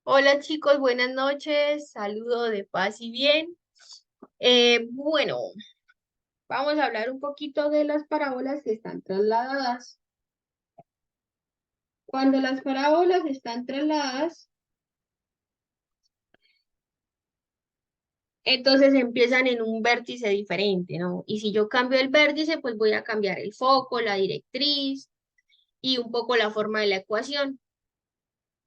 Hola chicos, buenas noches, saludo de paz y bien. Bueno, vamos a hablar un poquito de las parábolas que están trasladadas. Cuando las parábolas están trasladadas, entonces empiezan en un vértice diferente, ¿no? Y si yo cambio el vértice, pues voy a cambiar el foco, la directriz y un poco la forma de la ecuación,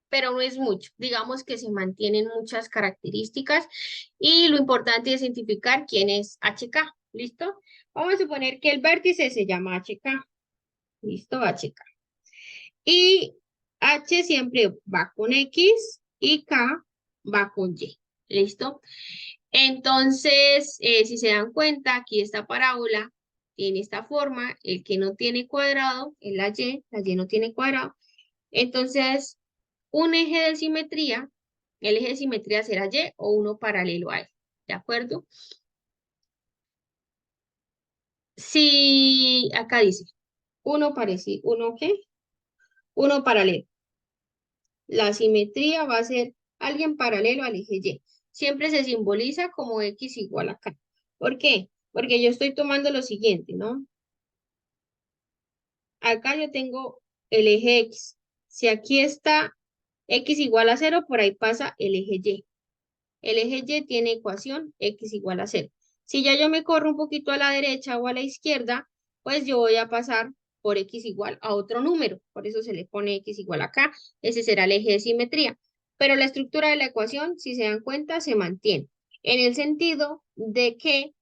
pero no es mucho. Digamos que se mantienen muchas características y lo importante es identificar quién es HK. ¿Listo? Vamos a suponer que el vértice se llama HK. ¿Listo? HK. Y H siempre va con X y K va con Y. ¿Listo? Entonces, si se dan cuenta, aquí esta parábola tiene esta forma, el que no tiene cuadrado es la Y no tiene cuadrado. Entonces, un eje de simetría, el eje de simetría será Y o uno paralelo a él, ¿de acuerdo? Si acá dice, uno parecido, ¿uno qué? Uno paralelo. La simetría va a ser alguien paralelo al eje Y. Siempre se simboliza como X igual a acá. ¿Por qué? Porque yo estoy tomando lo siguiente, ¿no? Acá yo tengo el eje X. Si aquí está X igual a 0, por ahí pasa el eje Y. El eje Y tiene ecuación X igual a 0. Si ya yo me corro un poquito a la derecha o a la izquierda, pues yo voy a pasar por X igual a otro número. Por eso se le pone X igual acá. Ese será el eje de simetría. Pero la estructura de la ecuación, si se dan cuenta, se mantiene. En el sentido de que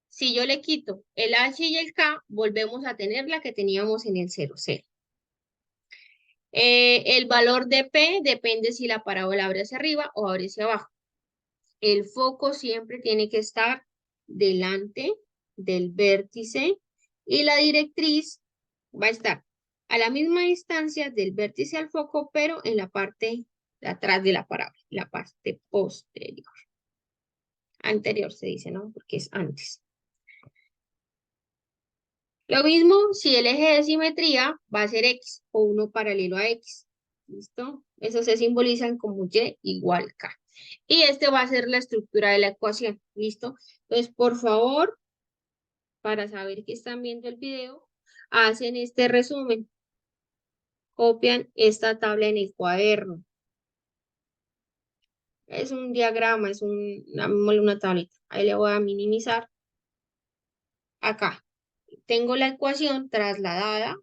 si yo le quito el H y el K, volvemos a tener la que teníamos en el 0, 0. El valor de P depende si la parábola abre hacia arriba o abre hacia abajo. El foco siempre tiene que estar delante del vértice y la directriz va a estar a la misma distancia del vértice al foco, pero en la parte de atrás de la parábola, la parte posterior. Anterior se dice, ¿no? Porque es antes. Lo mismo si el eje de simetría va a ser X o uno paralelo a X. ¿Listo? Eso se simbolizan como Y igual K. Y este va a ser la estructura de la ecuación. ¿Listo? Entonces, por favor, para saber que están viendo el video, hacen este resumen. Copian esta tabla en el cuaderno. Es un diagrama, es una tablita. Ahí le voy a minimizar. Acá tengo la ecuación trasladada,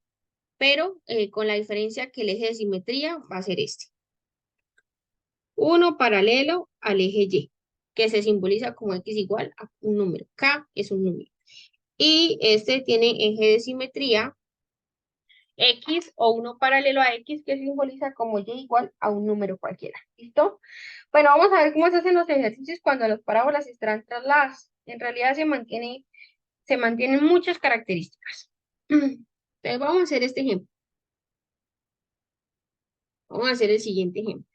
pero con la diferencia que el eje de simetría va a ser este. Uno paralelo al eje Y, que se simboliza como X igual a un número. K es un número. Y este tiene eje de simetría X o uno paralelo a X, que simboliza como Y igual a un número cualquiera. ¿Listo? Bueno, vamos a ver cómo se hacen los ejercicios cuando las parábolas están trasladadas. En realidad se mantienen muchas características. Entonces vamos a hacer este ejemplo. Vamos a hacer el siguiente ejemplo.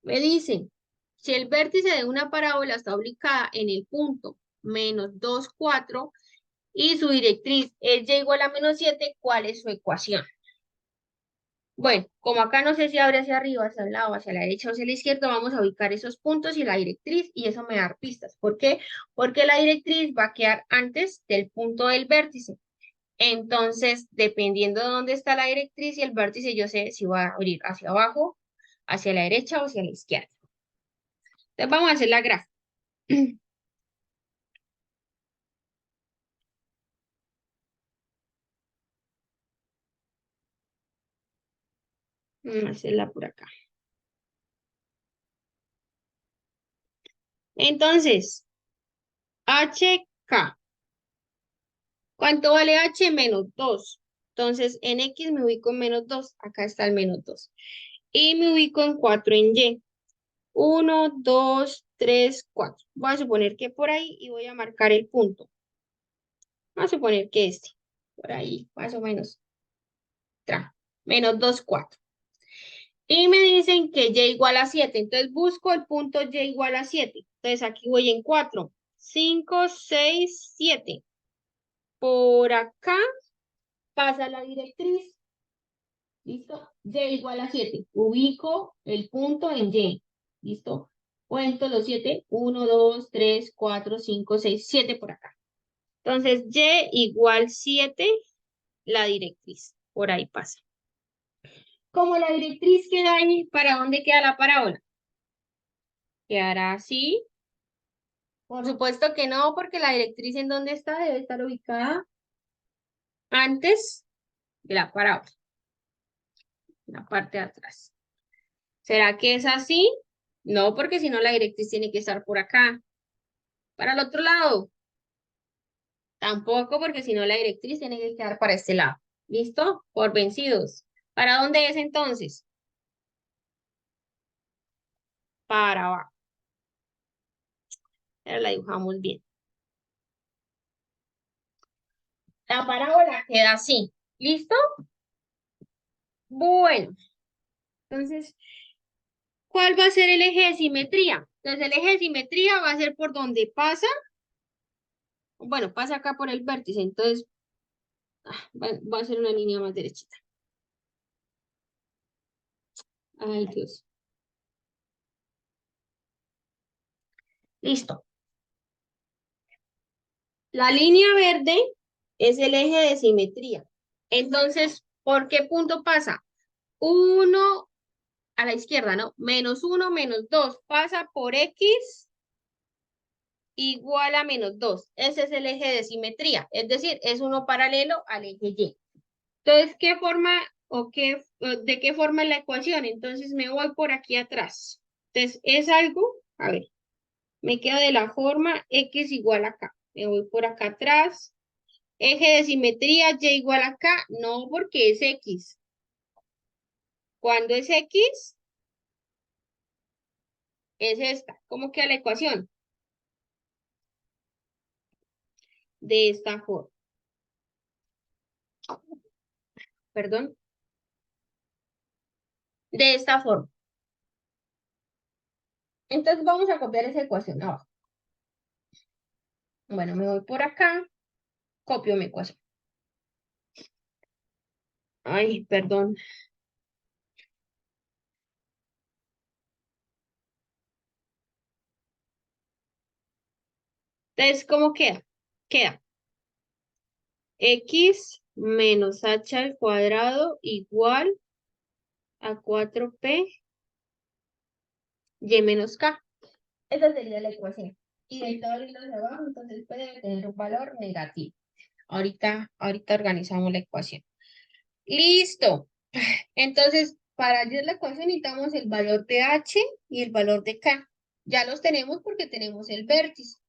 Me dicen, si el vértice de una parábola está ubicada en el punto -2, 4 y su directriz es y igual a -7, ¿cuál es su ecuación? Bueno, como acá no sé si abre hacia arriba, hacia el lado, hacia la derecha o hacia la izquierda, vamos a ubicar esos puntos y la directriz y eso me da pistas. ¿Por qué? Porque la directriz va a quedar antes del punto del vértice. Entonces, dependiendo de dónde está la directriz y el vértice, yo sé si va a abrir hacia abajo, hacia la derecha o hacia la izquierda. Entonces, vamos a hacer la gráfica. Vamos a hacerla por acá. Entonces, HK. ¿Cuánto vale H? -2. Entonces, en X me ubico en -2. Acá está el -2. Y me ubico en 4 en Y. 1, 2, 3, 4. Voy a suponer que por ahí y voy a marcar el punto. Vamos a suponer que este. Por ahí, más o menos. -2, 4. Y me dicen que Y igual a 7. Entonces busco el punto Y igual a 7. Entonces aquí voy en 4, 5, 6, 7. Por acá pasa la directriz. ¿Listo? Y igual a 7. Ubico el punto en Y. ¿Listo? Cuento los 7. 1, 2, 3, 4, 5, 6, 7 por acá. Entonces, Y igual 7, la directriz. Por ahí pasa. Como la directriz queda ahí, ¿para dónde queda la parábola? Quedará así. Por supuesto que no, porque la directriz en dónde está debe estar ubicada antes de la parábola, en la parte de atrás. ¿Será que es así? No, porque si no la directriz tiene que estar por acá. Para el otro lado. Tampoco, porque si no la directriz tiene que quedar para este lado. ¿Listo? Por vencidos. ¿Para dónde es entonces? Para abajo. Pero la dibujamos bien. La parábola queda así. ¿Listo? Bueno, entonces, ¿cuál va a ser el eje de simetría? Entonces, el eje de simetría va a ser por donde pasa. Bueno, pasa acá por el vértice. Entonces, va a ser una línea más derechita. Ay, Dios. Listo. La línea verde es el eje de simetría. Entonces, ¿por qué punto pasa? 1 a la izquierda, ¿no? -1, -2. Pasa por X igual a -2. Ese es el eje de simetría. Es decir, es uno paralelo al eje Y. Entonces, ¿qué forma de qué forma es la ecuación? Entonces, me voy por aquí atrás. Entonces, es algo, a ver, me queda de la forma X igual a acá. Me voy por acá atrás. Eje de simetría, Y igual acá. No, porque es X. Cuando es X, es esta. ¿Cómo queda la ecuación? De esta forma. Perdón. De esta forma. Entonces vamos a copiar esa ecuación abajo. Bueno, me voy por acá. Copio mi ecuación. Ay, perdón. Entonces, ¿cómo queda? Queda X menos H al cuadrado igual a 4P Y menos K. Esa sería la ecuación. Y de todo el hilo de abajo, entonces puede tener un valor negativo. Ahorita organizamos la ecuación. Listo. Entonces, para hallar la ecuación necesitamos el valor de H y el valor de K. Ya los tenemos porque tenemos el vértice.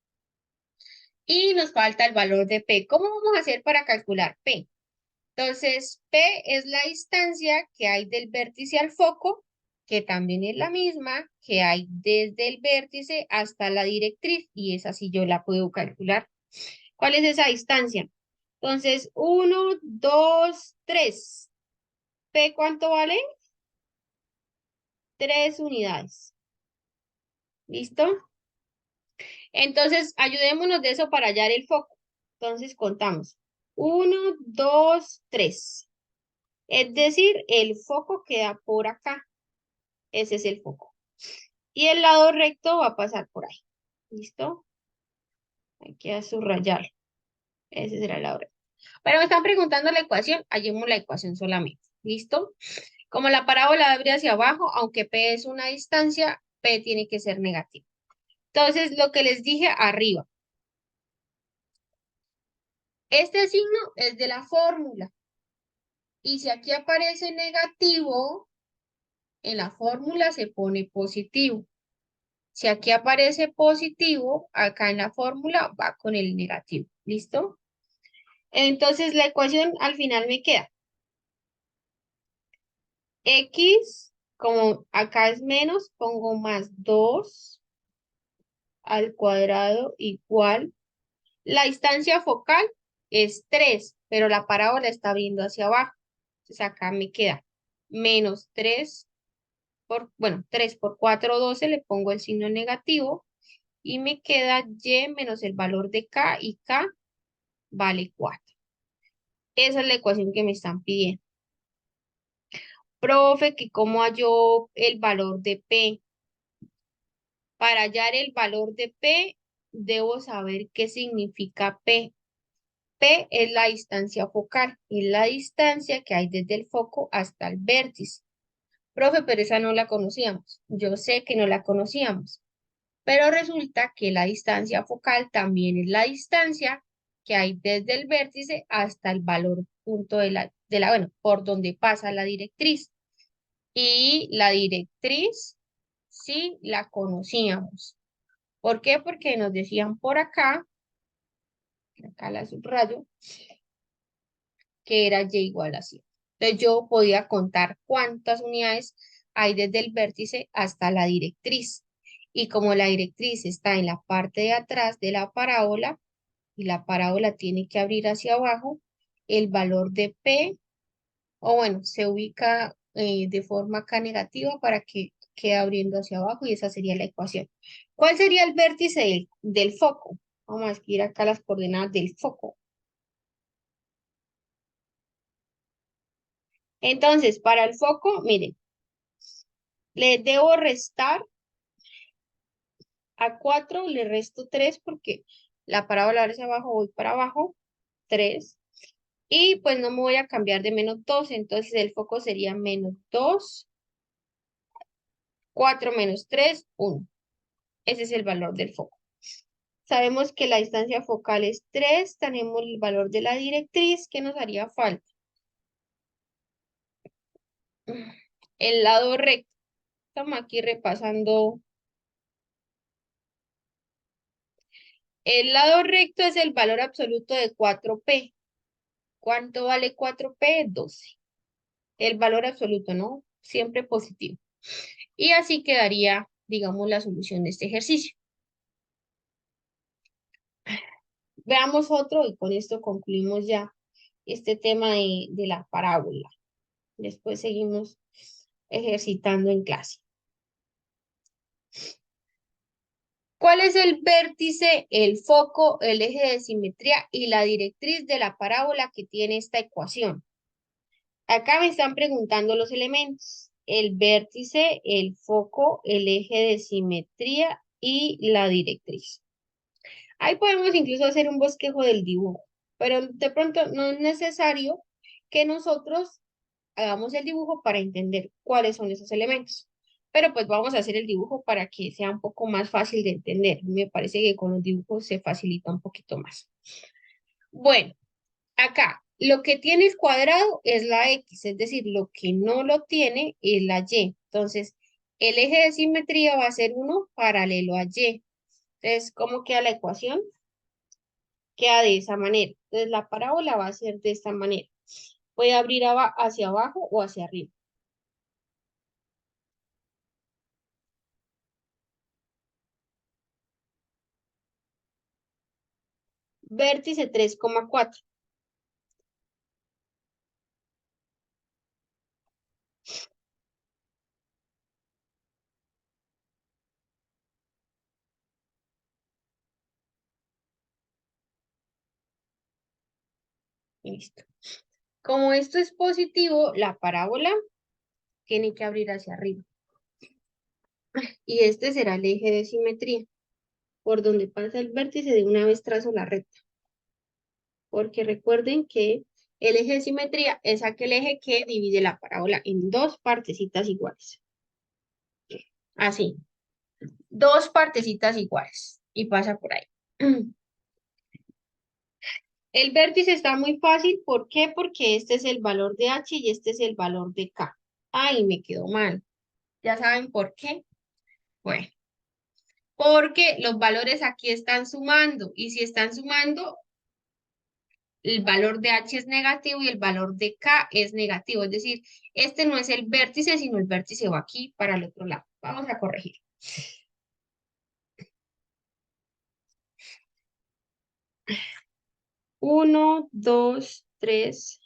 Y nos falta el valor de P. ¿Cómo vamos a hacer para calcular P? Entonces, P es la distancia que hay del vértice al foco, que también es la misma que hay desde el vértice hasta la directriz, y esa sí yo la puedo calcular. ¿Cuál es esa distancia? Entonces, 1, 2, 3. ¿P cuánto vale? 3 unidades. ¿Listo? Entonces, ayudémonos de eso para hallar el foco. Entonces, contamos. 1, 2, 3. Es decir, el foco queda por acá. Ese es el foco. Y el lado recto va a pasar por ahí. ¿Listo? Hay que subrayarlo. Ese será el lado recto. Pero me están preguntando la ecuación. Hallemos la ecuación solamente. ¿Listo? Como la parábola abre hacia abajo, aunque P es una distancia, P tiene que ser negativo. Entonces, lo que les dije arriba. Este signo es de la fórmula. Y si aquí aparece negativo, en la fórmula se pone positivo. Si aquí aparece positivo, acá en la fórmula va con el negativo. ¿Listo? Entonces la ecuación al final me queda X, como acá es menos, pongo más 2 al cuadrado igual. La distancia focal es 3, pero la parábola está viendo hacia abajo. Entonces acá me queda menos 3 bueno, 3 por 4, 12, le pongo el signo negativo y me queda Y menos el valor de K y K vale 4. Esa es la ecuación que me están pidiendo. Profe, que cómo halló el valor de P. Para hallar el valor de P, debo saber qué significa P. P es la distancia focal, es la distancia que hay desde el foco hasta el vértice. Profe, pero esa no la conocíamos. Yo sé que no la conocíamos, pero resulta que la distancia focal también es la distancia que hay desde el vértice hasta el valor punto bueno, por donde pasa la directriz. Y la directriz sí la conocíamos. ¿Por qué? Porque nos decían por acá la subrayo, que era y igual a 100. Entonces yo podía contar cuántas unidades hay desde el vértice hasta la directriz. Y como la directriz está en la parte de atrás de la parábola, y la parábola tiene que abrir hacia abajo, el valor de P, o bueno, se ubica de forma acá negativa para que quede abriendo hacia abajo y esa sería la ecuación. ¿Cuál sería el vértice del foco? Vamos a escribir acá las coordenadas del foco. Entonces, para el foco, miren, le debo restar a 4, le resto 3 porque la parábola hacia abajo, voy para abajo, 3. Y pues no me voy a cambiar de -2, entonces el foco sería -2, 4 menos 3, 1. Ese es el valor del foco. Sabemos que la distancia focal es 3, tenemos el valor de la directriz, ¿qué nos haría falta? El lado recto. Estamos aquí repasando. El lado recto es el valor absoluto de 4P. ¿Cuánto vale 4P? 12. El valor absoluto, ¿no? Siempre positivo. Y así quedaría, digamos, la solución de este ejercicio. Veamos otro y con esto concluimos ya este tema de la parábola. Después seguimos ejercitando en clase. ¿Cuál es el vértice, el foco, el eje de simetría y la directriz de la parábola que tiene esta ecuación? Acá me están preguntando los elementos. El vértice, el foco, el eje de simetría y la directriz. Ahí podemos incluso hacer un bosquejo del dibujo, pero de pronto no es necesario que nosotros hagamos el dibujo para entender cuáles son esos elementos. Pero pues vamos a hacer el dibujo para que sea un poco más fácil de entender. Me parece que con los dibujos se facilita un poquito más. Bueno, acá lo que tiene el cuadrado es la X, es decir, lo que no lo tiene es la Y. Entonces, el eje de simetría va a ser 1 paralelo a Y. Entonces, ¿cómo queda la ecuación? Queda de esa manera. Entonces, la parábola va a ser de esta manera. Puede abrir hacia abajo o hacia arriba. Vértice 3,4. Listo. Como esto es positivo, la parábola tiene que abrir hacia arriba. Y este será el eje de simetría, por donde pasa el vértice de una vez trazo la recta. Porque recuerden que el eje de simetría es aquel eje que divide la parábola en dos partecitas iguales. Así, dos partecitas iguales. Y pasa por ahí. El vértice está muy fácil. ¿Por qué? Porque este es el valor de H y este es el valor de K. Ay, me quedó mal. ¿Ya saben por qué? Bueno, porque los valores aquí están sumando. Y si están sumando, el valor de H es negativo y el valor de K es negativo. Es decir, este no es el vértice, sino el vértice va aquí para el otro lado. Vamos a corregir. Uno, dos, tres.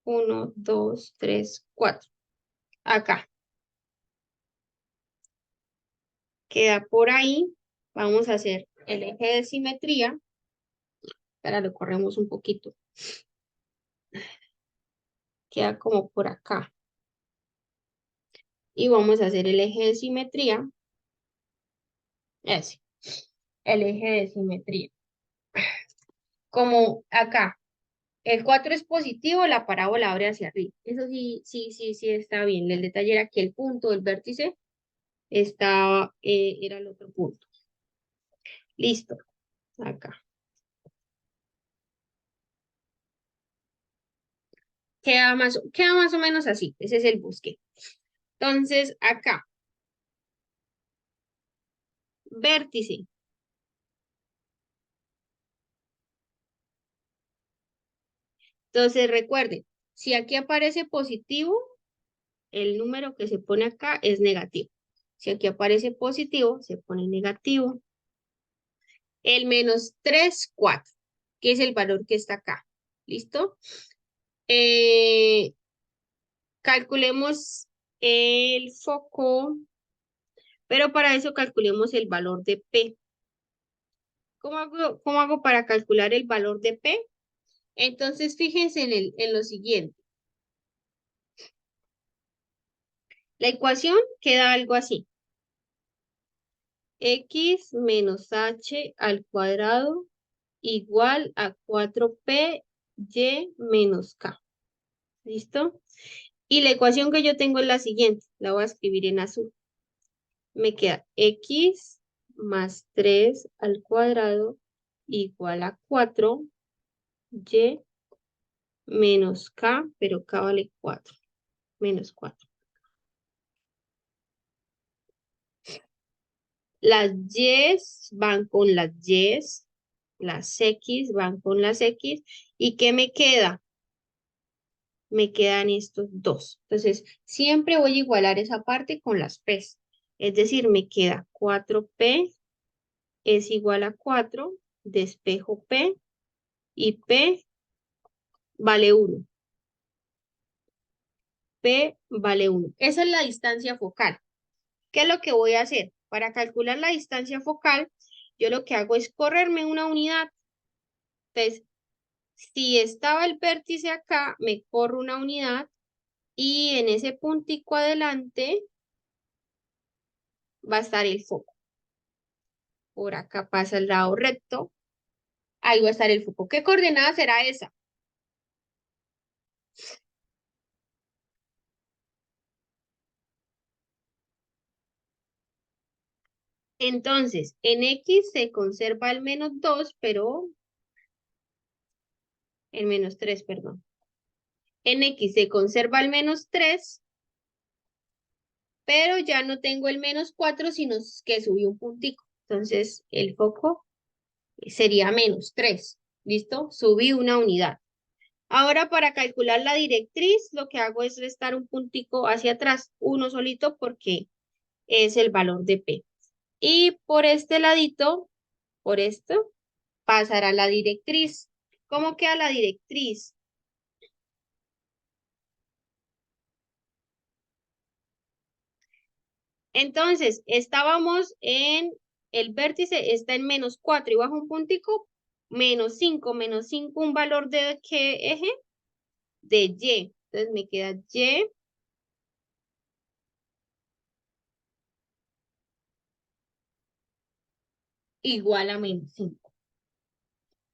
Uno, dos, tres, cuatro. Acá. Queda por ahí. Vamos a hacer el eje de simetría. Ahora lo corremos un poquito. Queda como por acá. Y vamos a hacer el eje de simetría. Ese, el eje de simetría. Como acá, el 4 es positivo, la parábola abre hacia arriba. Eso sí, sí, sí, sí está bien. El detalle era que el punto del vértice estaba, era el otro punto. Listo, acá. Queda más o menos así. Ese es el bosque. Entonces, acá, vértice. Entonces, recuerden, si aquí aparece positivo, el número que se pone acá es negativo. Si aquí aparece positivo, se pone negativo. El menos 3 4, que es el valor que está acá. ¿Listo? Eh, calculemos el foco, pero para eso calculemos el valor de P. Cómo hago para calcular el valor de P? Entonces, fíjense en lo siguiente. La ecuación queda algo así. X menos H al cuadrado igual a 4P Y menos K. ¿Listo? Y la ecuación que yo tengo es la siguiente. La voy a escribir en azul. Me queda X más 3 al cuadrado igual a 4 Y menos K, pero K vale 4, menos 4. Las Y van con las Y, las X van con las X. ¿Y qué me queda? Me quedan estos dos. Entonces, siempre voy a igualar esa parte con las P. Es decir, me queda 4P es igual a 4, despejo P y P vale 1. P vale 1. Esa es la distancia focal. ¿Qué es lo que voy a hacer? Para calcular la distancia focal, yo lo que hago es correrme una unidad. Entonces, si estaba el vértice acá, me corro una unidad y en ese puntico adelante va a estar el foco. Por acá pasa el lado recto, ahí va a estar el foco. ¿Qué coordenada será esa? Entonces, en X se conserva el menos 2, pero el menos 3, perdón. En X se conserva el menos 3, pero ya no tengo el menos 4, sino que subí un puntico. Entonces, el foco sería menos 3. ¿Listo? Subí una unidad. Ahora, para calcular la directriz, lo que hago es restar un puntico hacia atrás, uno solito, porque es el valor de P. Y por este ladito, por esto, pasará la directriz. ¿Cómo queda la directriz? Entonces, estábamos en, el vértice está en menos 4 y bajo un puntico, menos 5, un valor de ¿qué eje? De Y. Entonces me queda Y igual a menos 5.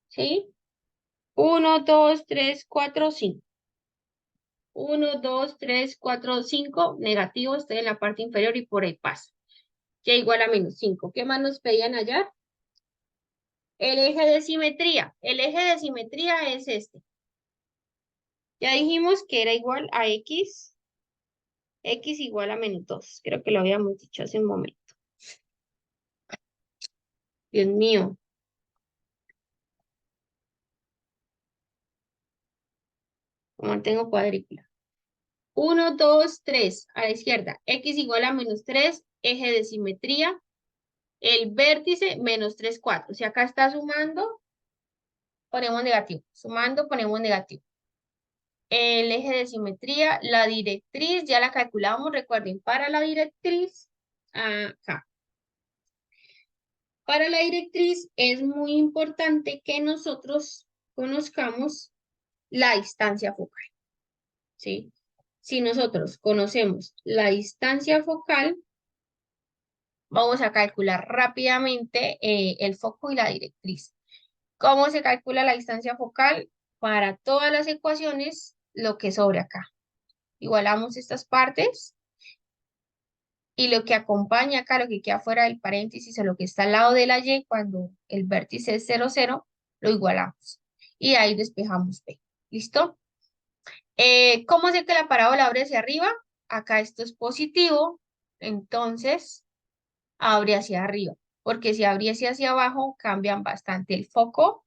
¿Sí? 1, 2, 3, 4, 5. 1, 2, 3, 4, 5, negativo, estoy en la parte inferior y por ahí pasa. Y igual a menos 5. ¿Qué más nos pedían allá? El eje de simetría. El eje de simetría es este. Ya dijimos que era igual a X. X igual a menos 2. Creo que lo habíamos dicho hace un momento. Dios mío. Como tengo cuadrícula. 1, 2, 3. A la izquierda. X igual a menos 3. Eje de simetría. El vértice menos 3, 4. Si acá está sumando, ponemos negativo. Sumando, ponemos negativo. El eje de simetría, la directriz, ya la calculamos, recuerden, para la directriz, acá. Para la directriz es muy importante que nosotros conozcamos la distancia focal, ¿sí? Si nosotros conocemos la distancia focal, vamos a calcular rápidamente el foco y la directriz. ¿Cómo se calcula la distancia focal? Para todas las ecuaciones, lo que sobre acá. Igualamos estas partes y lo que acompaña acá, lo que queda fuera del paréntesis o lo que está al lado de la Y, cuando el vértice es 0, 0, lo igualamos. Y ahí despejamos P. ¿Listo? ¿Cómo sé que la parábola abre hacia arriba? Acá esto es positivo, entonces abre hacia arriba, porque si abriese hacia abajo, cambian bastante el foco.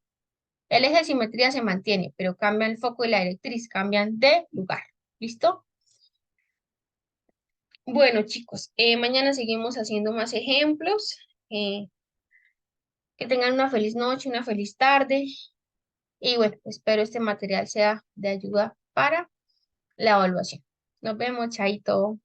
El eje de simetría se mantiene, pero cambian el foco y la directriz, cambian de lugar. ¿Listo? Bueno, chicos, mañana seguimos haciendo más ejemplos. Eh, que tengan una feliz noche, una feliz tarde. Y bueno, espero este material sea de ayuda para la evaluación. Nos vemos, chaito.